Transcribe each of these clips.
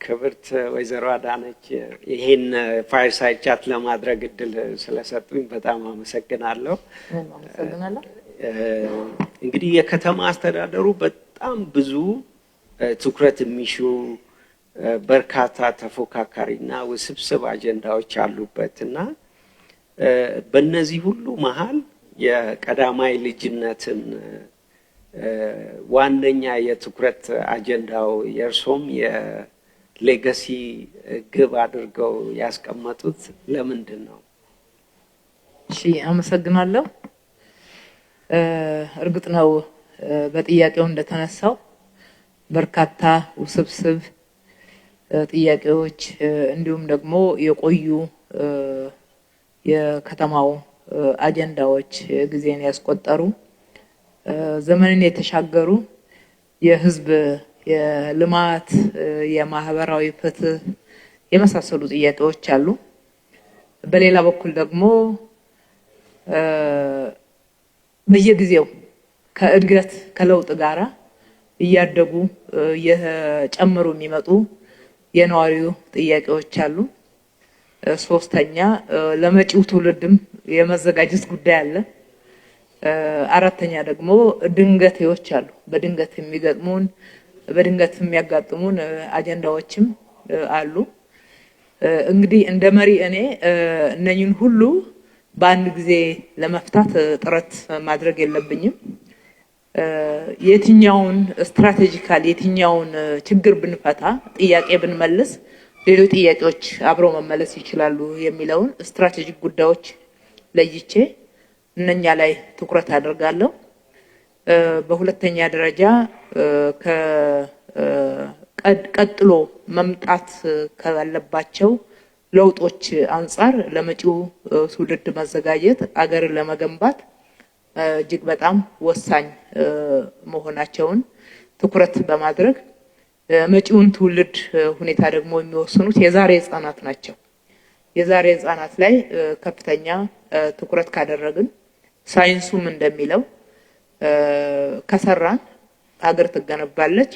ክብርት ወይዘሮ አዳነች ይሄን ፋይርሳይድ ቻት ለማድረግ እድል ስለሰጡኝ በጣም አመሰግናለሁ። እንግዲህ የከተማ አስተዳደሩ በጣም ብዙ ትኩረት የሚሹ በርካታ ተፎካካሪና ውስብስብ አጀንዳዎች አሉበትና በእነዚህ ሁሉ መሃል የቀዳማይ ልጅነትን ዋነኛ የትኩረት አጀንዳው የርሶም የሌጋሲ ግብ አድርገው ያስቀመጡት ለምንድን ነው? እሺ አመሰግናለሁ። እርግጥ ነው በጥያቄው እንደተነሳው በርካታ ውስብስብ ጥያቄዎች እንዲሁም ደግሞ የቆዩ የከተማው አጀንዳዎች ጊዜን ያስቆጠሩ ዘመንን የተሻገሩ የህዝብ የልማት የማህበራዊ ፍትህ የመሳሰሉ ጥያቄዎች አሉ። በሌላ በኩል ደግሞ በየጊዜው ከእድገት ከለውጥ ጋራ እያደጉ የጨመሩ የሚመጡ የነዋሪው ጥያቄዎች አሉ። ሶስተኛ ለመጪው ትውልድም የመዘጋጀት ጉዳይ አለ። አራተኛ ደግሞ ድንገቴዎች አሉ። በድንገት የሚገጥሙን በድንገት የሚያጋጥሙን አጀንዳዎችም አሉ። እንግዲህ እንደ መሪ እኔ እነኝን ሁሉ በአንድ ጊዜ ለመፍታት ጥረት ማድረግ የለብኝም። የትኛውን ስትራቴጂካሊ የትኛውን ችግር ብንፈታ ጥያቄ ብንመልስ ሌሎች ጥያቄዎች አብረው መመለስ ይችላሉ የሚለውን ስትራቴጂክ ጉዳዮች ለይቼ እነኛ ላይ ትኩረት አደርጋለሁ። በሁለተኛ ደረጃ ቀጥሎ መምጣት ካለባቸው ለውጦች አንፃር ለመጪው ትውልድ መዘጋጀት አገርን ለመገንባት እጅግ በጣም ወሳኝ መሆናቸውን ትኩረት በማድረግ መጪውን ትውልድ ሁኔታ ደግሞ የሚወስኑት የዛሬ ህፃናት ናቸው። የዛሬ ህፃናት ላይ ከፍተኛ ትኩረት ካደረግን ሳይንሱም እንደሚለው ከሰራን ሀገር ትገነባለች።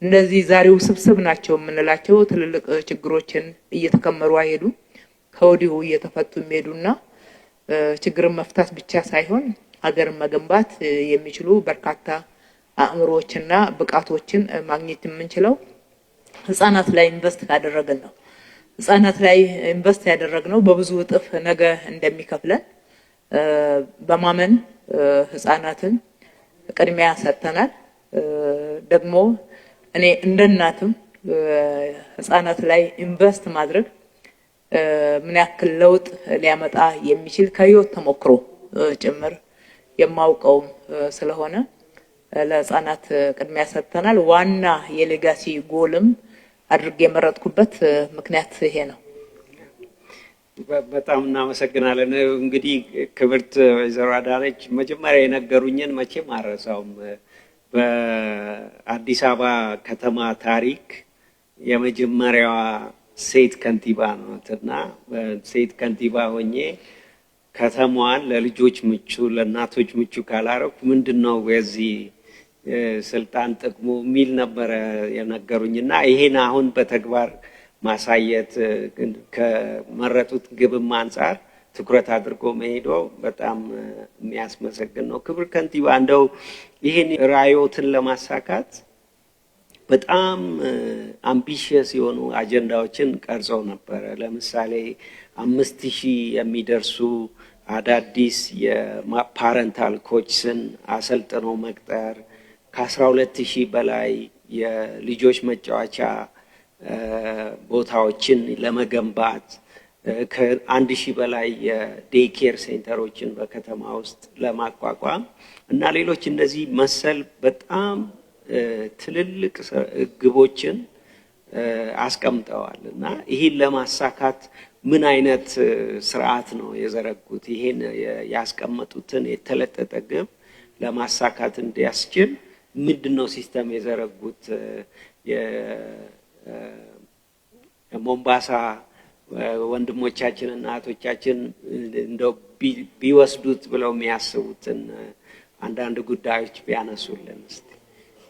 እነዚህ ዛሬው ስብስብ ናቸው የምንላቸው ትልልቅ ችግሮችን እየተከመሩ አይሄዱ ከወዲሁ እየተፈቱ የሚሄዱና ችግርን መፍታት ብቻ ሳይሆን ሀገርን መገንባት የሚችሉ በርካታ አእምሮዎችና ብቃቶችን ማግኘት የምንችለው ህፃናት ላይ ኢንቨስት ካደረግን ነው። ህፃናት ላይ ኢንቨስት ያደረግነው በብዙ እጥፍ ነገ እንደሚከፍለን በማመን ህፃናትን ቅድሚያ ሰጥተናል። ደግሞ እኔ እንደናትም ህፃናት ላይ ኢንቨስት ማድረግ ምን ያክል ለውጥ ሊያመጣ የሚችል ከህይወት ተሞክሮ ጭምር የማውቀው ስለሆነ ለህፃናት ቅድሚያ ሰጥተናል። ዋና የሌጋሲ ጎልም አድርጌ የመረጥኩበት ምክንያት ይሄ ነው። በጣም እናመሰግናለን። እንግዲህ ክብርት ወይዘሮ አዳነች መጀመሪያ የነገሩኝን መቼም አልረሳውም። በአዲስ አበባ ከተማ ታሪክ የመጀመሪያዋ ሴት ከንቲባ ናትና ሴት ከንቲባ ሆኜ ከተማዋን ለልጆች ምቹ ለእናቶች ምቹ ካላረኩ ምንድነው የዚህ ስልጣን ጥቅሙ የሚል ነበረ የነገሩኝና ይሄን አሁን በተግባር ማሳየት ከመረጡት ግብም አንፃር ትኩረት አድርጎ መሄዶ በጣም የሚያስመሰግን ነው። ክብር ከንቲባ እንደው ይሄን ራዕዮትን ለማሳካት በጣም አምቢሽየስ የሆኑ አጀንዳዎችን ቀርጸው ነበረ። ለምሳሌ 5000 የሚደርሱ አዳዲስ የፓረንታል ኮችስን አሰልጥኖ መቅጠር፣ ከ12000 በላይ የልጆች መጫወቻ ቦታዎችን ለመገንባት፣ ከ1000 በላይ የዴይ ኬር ሴንተሮችን በከተማ ውስጥ ለማቋቋም እና ሌሎች እንደዚህ መሰል በጣም ትልልቅ ግቦችን አስቀምጠዋል እና ይህን ለማሳካት ምን አይነት ስርዓት ነው የዘረጉት? ይሄን ያስቀመጡትን የተለጠጠ ግብ ለማሳካት እንዲያስችል ምንድነው ሲስተም የዘረጉት? የሞምባሳ ወንድሞቻችንና እህቶቻችን እንደው ቢወስዱት ብለው የሚያስቡትን አንዳንድ ጉዳዮች ቢያነሱልን እስቲ።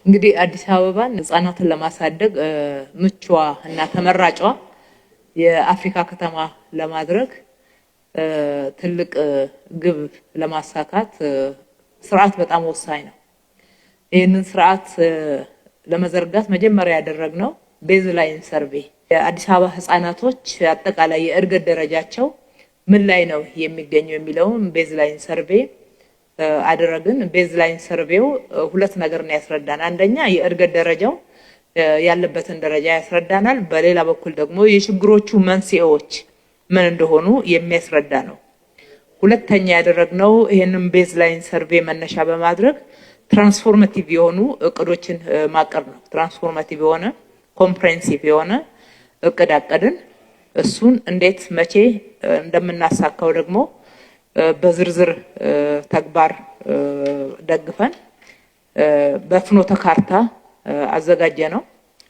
እንግዲህ አዲስ አበባን ህጻናትን ለማሳደግ ምቹዋ እና ተመራጯ የአፍሪካ ከተማ ለማድረግ ትልቅ ግብ ለማሳካት ስርዓት በጣም ወሳኝ ነው። ይህንን ስርዓት ለመዘርጋት መጀመሪያ ያደረግነው ቤዝላይን ሰርቬይ የአዲስ አበባ ህጻናቶች አጠቃላይ የእድገት ደረጃቸው ምን ላይ ነው የሚገኘው የሚለውን ቤዝላይን ሰርቬይ አደረግን። ቤዝላይን ሰርቬው ሁለት ነገር ነው ያስረዳናል። አንደኛ የእድገት ደረጃው ያለበትን ደረጃ ያስረዳናል። በሌላ በኩል ደግሞ የችግሮቹ መንስኤዎች ምን እንደሆኑ የሚያስረዳ ነው። ሁለተኛ ያደረግነው ይሄንን ቤዝላይን ሰርቬይ መነሻ በማድረግ ትራንስፎርማቲቭ የሆኑ እቅዶችን ማቀድ ነው። ትራንስፎርማቲቭ የሆነ ኮምፕሬሄንሲቭ የሆነ እቅድ አቀድን። እሱን እንዴት መቼ እንደምናሳካው ደግሞ በዝርዝር ተግባር ደግፈን በፍኖተ ካርታ አዘጋጀነው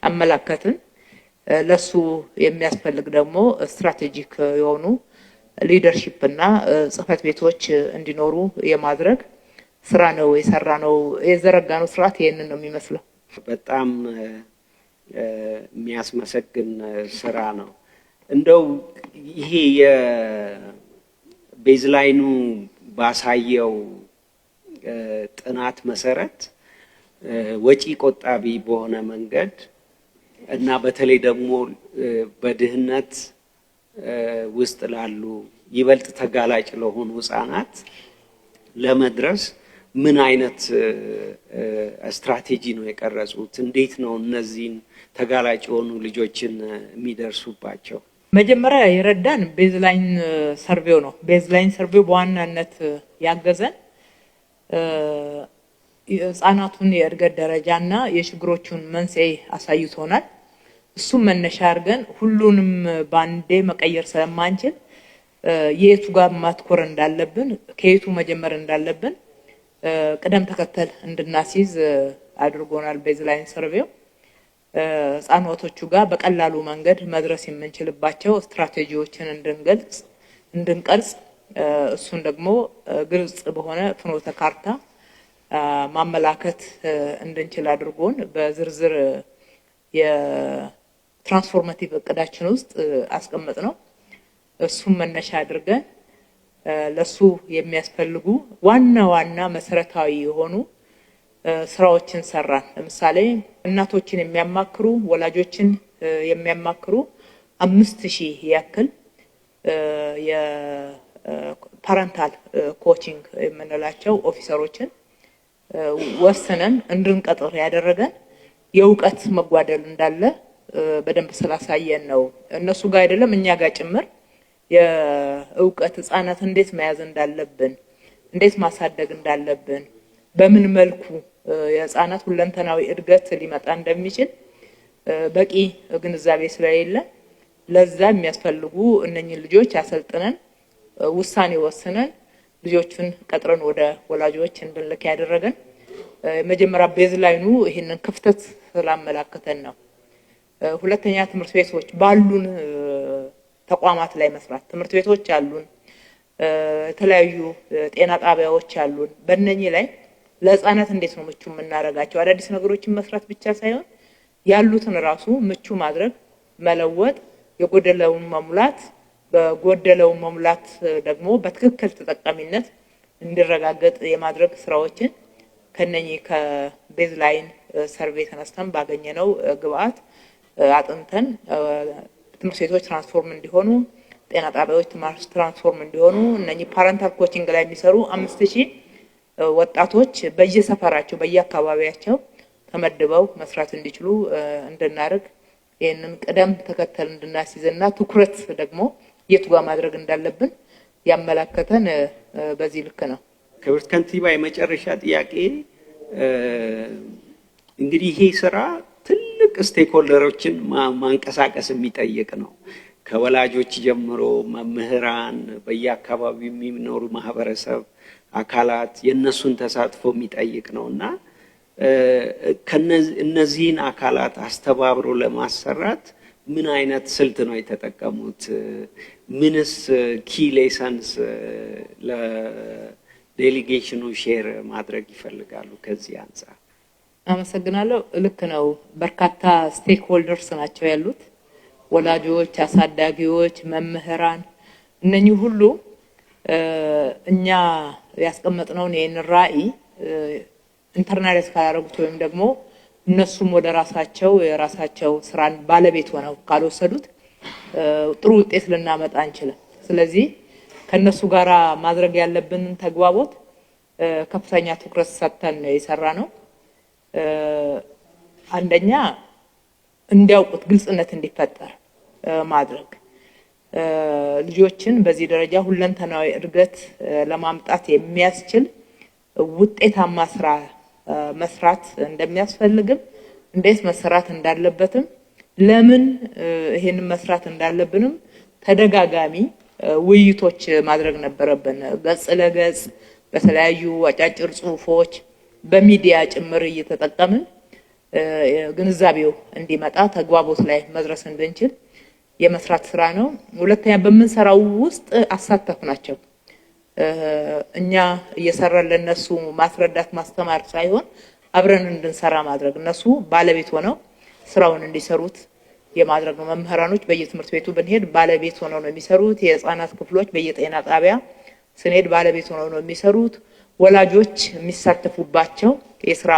አመላከትን። ለሱ የሚያስፈልግ ደግሞ ስትራቴጂክ የሆኑ ሊደርሺፕ እና ጽህፈት ቤቶች እንዲኖሩ የማድረግ ስራ ነው የሰራነው። የዘረጋነው ስርዓት ይሄንን ነው የሚመስለው። በጣም የሚያስመሰግን ስራ ነው። እንደው ይሄ የቤዝላይኑ ባሳየው ጥናት መሰረት ወጪ ቆጣቢ በሆነ መንገድ እና በተለይ ደግሞ በድህነት ውስጥ ላሉ ይበልጥ ተጋላጭ ለሆኑ ህጻናት ለመድረስ ምን አይነት ስትራቴጂ ነው የቀረጹት? እንዴት ነው እነዚህን ተጋላጭ የሆኑ ልጆችን የሚደርሱባቸው? መጀመሪያ የረዳን ቤዝላይን ሰርቬው ነው። ቤዝላይን ሰርቬው በዋናነት ያገዘን የህጻናቱን የእድገት ደረጃና የችግሮቹን መንስኤ አሳይቶናል። እሱም መነሻ አድርገን ሁሉንም ባንዴ መቀየር ስለማንችል የቱ ጋር ማትኮር እንዳለብን ከየቱ መጀመር እንዳለብን ቅደም ተከተል እንድናስይዝ አድርጎናል። ቤዝላይን ሰርቬው ህጻናቶቹ ጋር በቀላሉ መንገድ መድረስ የምንችልባቸው ስትራቴጂዎችን እንድንቀርጽ እሱን ደግሞ ግልጽ በሆነ ፍኖተ ካርታ ማመላከት እንድንችል አድርጎን በዝርዝር የትራንስፎርማቲቭ እቅዳችን ውስጥ አስቀመጥ ነው። እሱን መነሻ አድርገን ለሱ የሚያስፈልጉ ዋና መሰረታዊ የሆኑ ስራዎችን ሰራን። ለምሳሌ እናቶችን የሚያማክሩ ወላጆችን የሚያማክሩ 5000 ያክል የፓረንታል ኮቺንግ የምንላቸው ኦፊሰሮችን ወስነን እንድንቀጥር ያደረገን የእውቀት መጓደል እንዳለ በደንብ ስላሳየን ነው። እነሱ ጋር አይደለም እኛ ጋር ጭምር የእውቀት ህጻናት እንዴት መያዝ እንዳለብን፣ እንዴት ማሳደግ እንዳለብን፣ በምን መልኩ የህጻናት ሁለንተናዊ እድገት ሊመጣ እንደሚችል በቂ ግንዛቤ ስለሌለ ለዛ የሚያስፈልጉ እነኚህ ልጆች አሰልጥነን ውሳኔ ወስነን ልጆቹን ቀጥረን ወደ ወላጆች እንድንልክ ያደረገን መጀመሪያ ቤዝላይኑ ይሄንን ክፍተት ስላመላከተን ነው። ሁለተኛ ትምህርት ቤቶች ባሉን ተቋማት ላይ መስራት። ትምህርት ቤቶች አሉን፣ የተለያዩ ጤና ጣቢያዎች አሉን። በእነኚህ ላይ ለህፃናት እንዴት ነው ምቹ የምናረጋቸው? አዳዲስ ነገሮችን መስራት ብቻ ሳይሆን ያሉትን ራሱ ምቹ ማድረግ፣ መለወጥ፣ የጎደለውን መሙላት፣ በጎደለው መሙላት ደግሞ በትክክል ተጠቃሚነት እንዲረጋገጥ የማድረግ ስራዎችን ከነኚህ ከቤዝላይን ሰርቬይ ተነስተን ባገኘነው ግብአት አጥንተን ትምህርት ቤቶች ትራንስፎርም እንዲሆኑ፣ ጤና ጣቢያዎች ትራንስፎርም እንዲሆኑ እነኚህ ፓረንታል ኮቺንግ ላይ የሚሰሩ 5000 ወጣቶች በየሰፈራቸው በየአካባቢያቸው ተመድበው መስራት እንዲችሉ እንድናደርግ ይሄንን ቅደም ተከተል እንድናስይዝና ትኩረት ደግሞ የቱ ጋር ማድረግ እንዳለብን ያመላከተን በዚህ ልክ ነው። ክብርት ከንቲባ የመጨረሻ ጥያቄ እንግዲህ ይሄ ስራ ትልቅ ስቴክሆልደሮችን ማንቀሳቀስ የሚጠይቅ ነው። ከወላጆች ጀምሮ መምህራን፣ በየአካባቢው የሚኖሩ ማህበረሰብ አካላት የነሱን ተሳትፎ የሚጠይቅ ነውና እነዚህን አካላት አስተባብሮ ለማሰራት ምን አይነት ስልት ነው የተጠቀሙት? ምንስ ኪ ሌሰንስ ለዴሊጌሽኑ ሼር ማድረግ ይፈልጋሉ? ከዚህ አንፃር አመሰግናለሁ። ልክ ነው። በርካታ ስቴክ ሆልደርስ ናቸው ያሉት፣ ወላጆች፣ አሳዳጊዎች፣ መምህራን። እነኚህ ሁሉ እኛ ያስቀመጥነውን ይህን ራዕይ ኢንተርናላይዝ ካላደረጉት ወይም ደግሞ እነሱም ወደ የራሳቸው ስራን ባለቤት ሆነው ካልወሰዱት ጥሩ ውጤት ልናመጣ አንችልም። ስለዚህ ከነሱ ጋራ ማድረግ ያለብንን ተግባቦት ከፍተኛ ትኩረት ሰጥተን የሰራ ነው። አንደኛ እንዲያውቁት ግልጽነት እንዲፈጠር ማድረግ፣ ልጆችን በዚህ ደረጃ ሁለንተናዊ እድገት ለማምጣት የሚያስችል ውጤታማ ስራ መስራት እንደሚያስፈልግም እንዴት መስራት እንዳለበትም ለምን ይሄን መስራት እንዳለብንም ተደጋጋሚ ውይይቶች ማድረግ ነበረብን። ገጽ ለገጽ በተለያዩ አጫጭር ጽሁፎች በሚዲያ ጭምር እየተጠቀምን ግንዛቤው እንዲመጣ ተግባቦት ላይ መድረስ እንድንችል የመስራት ስራ ነው። ሁለተኛ በመንሰራው ውስጥ አሳተፍናቸው። እኛ እየሰራን ለነሱ ማስረዳት ማስተማር ሳይሆን አብረን እንድንሰራ ማድረግ፣ እነሱ ባለቤት ሆነው ስራውን እንዲሰሩት የማድረግ ነው። መምህራኖች በየትምህርት ቤቱ ብንሄድ ባለቤት ሆነው ነው የሚሰሩት። የህፃናት ክፍሎች በየጤና ጣቢያ ስንሄድ ባለቤት ሆነው ነው የሚሰሩት። ወላጆች የሚሳተፉባቸው የስራ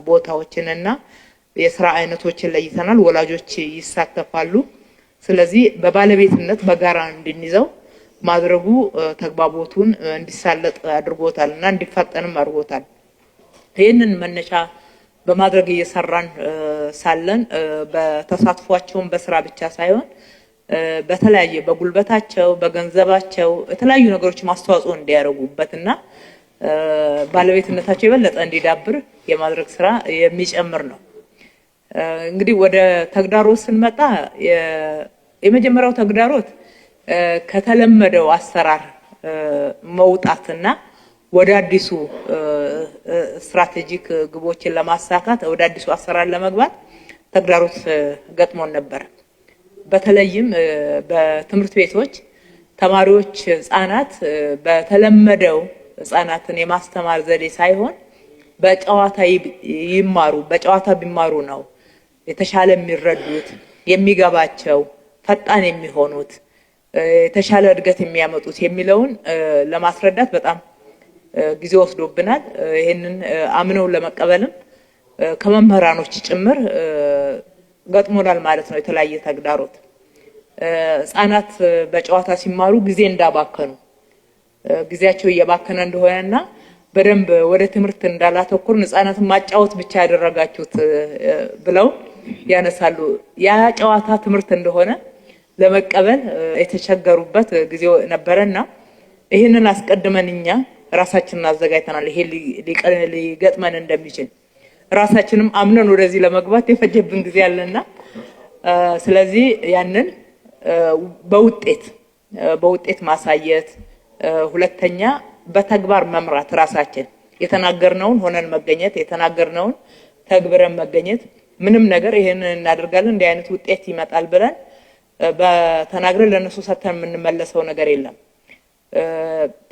ቦታዎችንና የስራ አይነቶችን ለይተናል። ወላጆች ይሳተፋሉ። ስለዚህ በባለቤትነት በጋራ እንድንይዘው ማድረጉ ተግባቦቱን እንዲሳለጥ አድርጎታልና እንዲፋጠንም አድርጎታል። ይህንን መነሻ በማድረግ እየሰራን ሳለን በተሳትፏቸውን በስራ ብቻ ሳይሆን በተለያየ በጉልበታቸው በገንዘባቸው የተለያዩ ነገሮች ማስተዋጽኦ እንዲያደርጉበትና ባለቤትነታቸው የበለጠ እንዲዳብር የማድረግ ስራ የሚጨምር ነው። እንግዲህ ወደ ተግዳሮት ስንመጣ የመጀመሪያው ተግዳሮት ከተለመደው አሰራር መውጣትና ወደ አዲሱ ስትራቴጂክ ግቦችን ለማሳካት ወደ አዲሱ አሰራር ለመግባት ተግዳሮት ገጥሞን ነበር። በተለይም በትምህርት ቤቶች ተማሪዎች ህፃናት በተለመደው ህፃናትን የማስተማር ዘዴ ሳይሆን በጨዋታ ቢማሩ ነው የተሻለ የሚረዱት፣ የሚገባቸው፣ ፈጣን የሚሆኑት፣ የተሻለ እድገት የሚያመጡት የሚለውን ለማስረዳት በጣም ጊዜ ወስዶብናል። ይሄንን አምነው ለመቀበልም ከመምህራኖች ጭምር ገጥሞናል ማለት ነው። የተለያየ ተግዳሮት ህፃናት በጨዋታ ሲማሩ ጊዜ እንዳባከኑ ጊዜያቸው እየባከነ እንደሆነና በደንብ ወደ ትምህርት እንዳላተኮሩ ህፃናትን ማጫወት ብቻ ያደረጋችሁት ብለው ያነሳሉ። ያ ጨዋታ ትምህርት እንደሆነ ለመቀበል የተቸገሩበት ጊዜ ነበርና ይሄንን አስቀድመን እኛ ራሳችንን አዘጋጅተናል። ይሄ ሊገጥመን እንደሚችል ራሳችንም አምነን ወደዚህ ለመግባት የፈጀብን ጊዜ አለና ስለዚህ ያንን በውጤት ማሳየት፣ ሁለተኛ በተግባር መምራት፣ ራሳችን የተናገርነውን ሆነን መገኘት፣ የተናገርነውን ተግብረን መገኘት። ምንም ነገር ይሄንን እናደርጋለን እንዲህ አይነት ውጤት ይመጣል ብለን በተናግረን ለነሱ ሰተን የምንመለሰው ነገር የለም።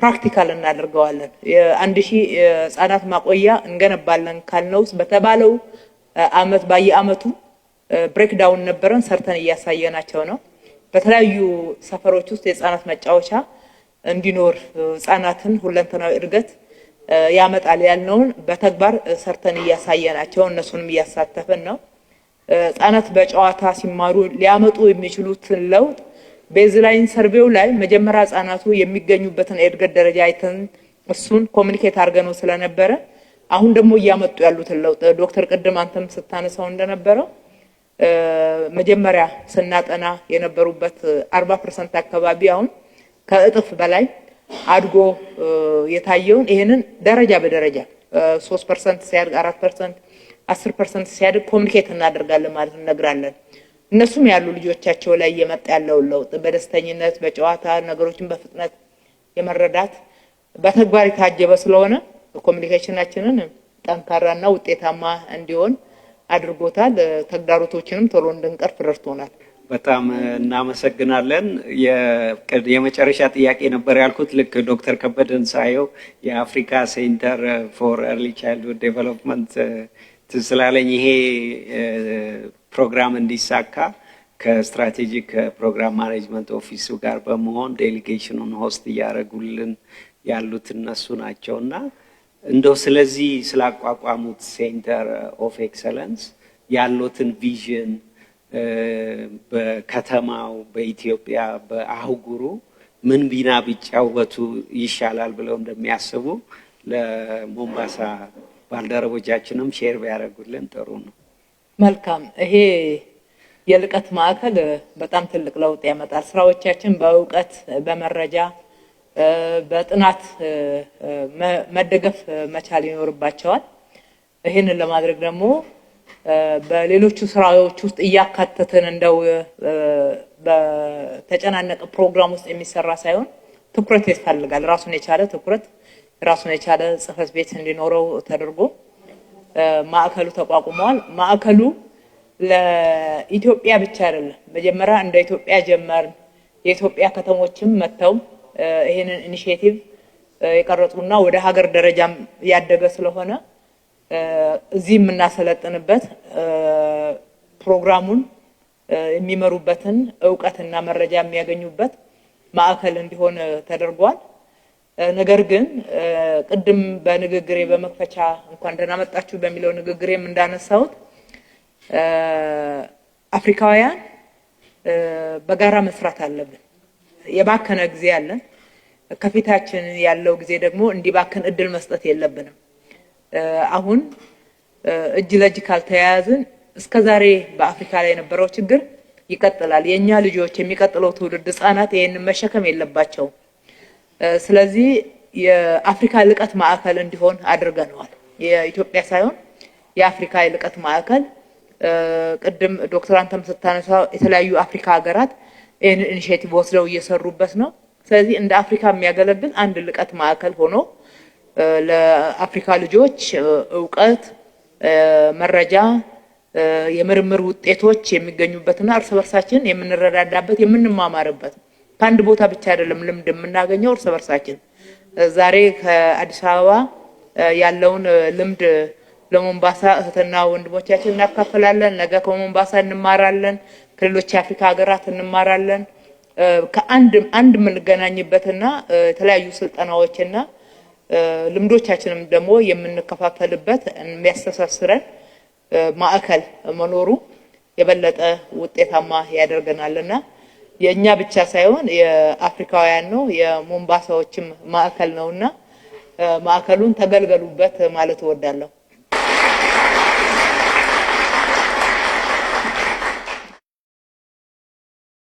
ፕራክቲካል እናደርገዋለን። የ1000 ህፃናት ማቆያ እንገነባለን ካልነው በተባለው አመት በየአመቱ ብሬክዳውን ነበረን ሰርተን እያሳየናቸው ነው። በተለያዩ ሰፈሮች ውስጥ የህፃናት መጫወቻ እንዲኖር ህፃናትን ሁለንተናዊ እድገት ያመጣል ያልነውን በተግባር ሰርተን እያሳየናቸው እነሱንም እያሳተፈን ነው። ህፃናት በጨዋታ ሲማሩ ሊያመጡ የሚችሉትን ለውጥ ቤዝላይን ሰርቬው ላይ መጀመሪያ ህፃናቱ የሚገኙበትን የእድገት ደረጃ አይተን እሱን ኮሙኒኬት አድርገነው ስለነበረ አሁን ደግሞ እያመጡ ያሉትን ለውጥ ዶክተር ቅድም አንተም ስታነሳው እንደነበረው መጀመሪያ ስናጠና የነበሩበት 40% አካባቢ አሁን ከእጥፍ በላይ አድጎ የታየውን ይሄንን ደረጃ በደረጃ 3% ሲያድግ 4% 10% ሲያድግ ኮሙኒኬት እናደርጋለን ማለት እንነግራለን። እነሱም ያሉ ልጆቻቸው ላይ የመጣ ያለው ለውጥ በደስተኝነት በጨዋታ ነገሮችን በፍጥነት የመረዳት በተግባር የታጀበ ስለሆነ ኮሙኒኬሽናችንን ጠንካራና ውጤታማ እንዲሆን አድርጎታል። ተግዳሮቶችንም ቶሎ እንድንቀርፍ ረድቶናል። በጣም እናመሰግናለን። የመጨረሻ ጥያቄ ነበር ያልኩት ልክ ዶክተር ከበደን ሳየው የአፍሪካ ሴንተር ፎር ኤርሊ ቻይልድሁድ ዴቨሎፕመንት ትስላለኝ ይሄ ፕሮግራም እንዲሳካ ከስትራቴጂክ ፕሮግራም ማኔጅመንት ኦፊሱ ጋር በመሆን ዴሊጌሽኑን ሆስት እያደረጉልን ያሉት እነሱ ናቸውና እንደው ስለዚህ ስላቋቋሙት ሴንተር ኦፍ ኤክሰለንስ ያሉትን ቪዥን በከተማው በኢትዮጵያ በአህጉሩ ምን ቢና ቢጫወቱ ይሻላል ብለው እንደሚያስቡ ለሞምባሳ ባልደረቦቻችንም ሼር ቢያደርጉልን ጥሩ ነው። መልካም። ይሄ የልቀት ማዕከል በጣም ትልቅ ለውጥ ያመጣል። ስራዎቻችን በእውቀት በመረጃ በጥናት መደገፍ መቻል ይኖርባቸዋል። ይሄንን ለማድረግ ደግሞ በሌሎቹ ስራዎች ውስጥ እያካተትን እንደው በተጨናነቀ ፕሮግራም ውስጥ የሚሰራ ሳይሆን ትኩረት ይፈልጋል። ራሱን የቻለ ትኩረት ራሱን የቻለ ጽህፈት ቤት እንዲኖረው ተደርጎ ማዕከሉ ተቋቁሟል። ማዕከሉ ለኢትዮጵያ ብቻ አይደለም። መጀመሪያ እንደ ኢትዮጵያ ጀመርን። የኢትዮጵያ ከተሞችም መተው ይሄንን ኢኒሺዬቲቭ የቀረጹና ወደ ሀገር ደረጃም ያደገ ስለሆነ እዚህ የምናሰለጥንበት ፕሮግራሙን የሚመሩበትን ዕውቀትና መረጃ የሚያገኙበት ማዕከል እንዲሆን ተደርጓል። ነገር ግን ቅድም በንግግሬ በመክፈቻ እንኳን ደህና መጣችሁ በሚለው ንግግሬም እንዳነሳሁት አፍሪካውያን በጋራ መስራት አለብን። የባከነ ጊዜ አለን። ከፊታችን ያለው ጊዜ ደግሞ እንዲባከን እድል መስጠት የለብንም። አሁን እጅ ለእጅ ካልተያያዝን እስከዛሬ በአፍሪካ ላይ የነበረው ችግር ይቀጥላል። የኛ ልጆች የሚቀጥለው ትውልድ ህፃናት ይሄንን መሸከም የለባቸውም። ስለዚህ የአፍሪካ ልቀት ማዕከል እንዲሆን አድርገናል። የኢትዮጵያ ሳይሆን የአፍሪካ ልቀት ማዕከል ቅድም ዶክተር አንተም ስታነሳ የተለያዩ አፍሪካ ሀገራት ይሄን ኢኒሺዬቲቭ ወስደው እየሰሩበት ነው። ስለዚህ እንደ አፍሪካ የሚያገለግል አንድ ልቀት ማዕከል ሆኖ ለአፍሪካ ልጆች ዕውቀት፣ መረጃ፣ የምርምር ውጤቶች የሚገኙበትና እርስ በርሳችን የምንረዳዳበት የምንማማርበት ከአንድ ቦታ ብቻ አይደለም ልምድ የምናገኘው እርስ በርሳችን። ዛሬ ከአዲስ አበባ ያለውን ልምድ ለሞምባሳ እህትና ወንድሞቻችን እናካፍላለን። ነገ ከሞምባሳ እንማራለን፣ ከሌሎች የአፍሪካ ሀገራት እንማራለን። ከአንድ የምንገናኝበትና የተለያዩ ስልጠናዎችና ልምዶቻችንም ደግሞ የምንከፋፈልበት የሚያስተሳስረን ማዕከል መኖሩ የበለጠ ውጤታማ ያደርገናልና የኛ ብቻ ሳይሆን የአፍሪካውያን ነው የሞምባሳዎችም ማዕከል ነውና ማዕከሉን ተገልገሉበት ማለት እወዳለሁ።